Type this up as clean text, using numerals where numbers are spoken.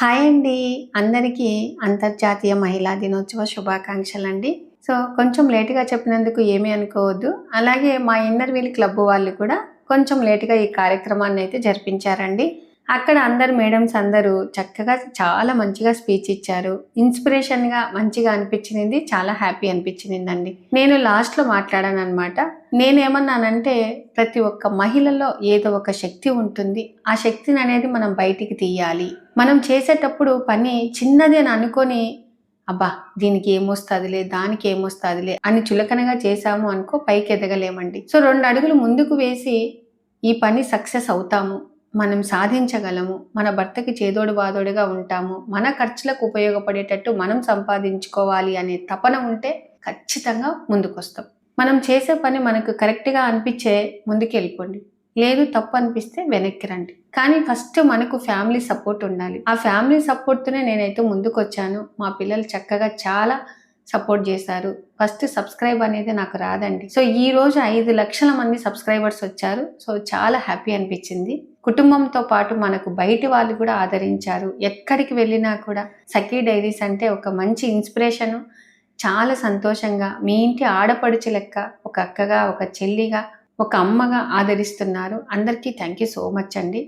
Hi అండి. అందరికీ అంతర్జాతీయ మహిళా దినోత్సవ శుభాకాంక్షలండి. కొంచెం లేట్‌గా చెప్పినందుకు ఏమీ అనుకోవద్దు. అలాగే మా ఇన్నర్ వీల్ క్లబ్ వాళ్ళు కూడా కొంచెం లేట్‌గా ఈ కార్యక్రమాన్నయితే జరిపించారండి. అక్కడ మేడమ్స్ అందరూ చక్కగా చాలా మంచిగా స్పీచ్ ఇచ్చారు. ఇన్స్పిరేషన్‌గా మంచిగా అనిపించింది. చాలా హ్యాపీ అనిపించిందండి. నేను లాస్ట్‌లో మాట్లాడాననమాట. నేనేమన్నానంటే ప్రతి ఒక్క మహిళలో ఏదో ఒక శక్తి ఉంటుంది. ఆ శక్తిని అనేది మనం బయటికి తీయాలి. మనం చేసేటప్పుడు పని చిన్నది అని అనుకొని అబ్బా దీనికి ఏమొస్తాదిలే, దానికి ఏమొస్తాదిలే అని చులకనగా చేశాము అనుకో పైకి ఎదగలేమండి. 2 అడుగులు ముందుకు వేసి ఈ పని సక్సెస్ అవుతాము, మనం సాధించగలము, మన భర్తకి చేదోడు వాదోడుగా ఉంటాము, మన ఖర్చులకు ఉపయోగపడేటట్టు మనం సంపాదించుకోవాలి అనే తపన ఉంటే ఖచ్చితంగా ముందుకొస్తాం. మనం చేసే పని మనకు కరెక్ట్‌గా అనిపించే ముందుకెళ్ళిపోండి. లేదు తప్పు అనిపిస్తే వెనక్కి రండి. కానీ ఫస్ట్ మనకు ఫ్యామిలీ సపోర్ట్ ఉండాలి. ఆ ఫ్యామిలీ సపోర్ట్‌తోనే నేనైతే ముందుకొచ్చాను. మా పిల్లలు చక్కగా చాలా సపోర్ట్ చేశారు. ఫస్ట్ సబ్స్క్రైబ్ అనేది నాకు రాదండి. ఈరోజు 5 లక్షల మంది సబ్స్క్రైబర్స్ వచ్చారు. చాలా హ్యాపీ అనిపించింది. కుటుంబంతో పాటు మనకు బయటి వాళ్ళు కూడా ఆదరించారు. ఎక్కడికి వెళ్ళినా కూడా సఖీ డైరీస్ అంటే ఒక మంచి ఇన్స్పిరేషను. చాలా సంతోషంగా మీ ఇంటి ఆడపడుచు లెక్క ఒక అక్కగా, ఒక చెల్లిగా, ఒక అమ్మగా ఆదరిస్తున్నారు. అందరికీ థ్యాంక్ యూ సో మచ్ అండి.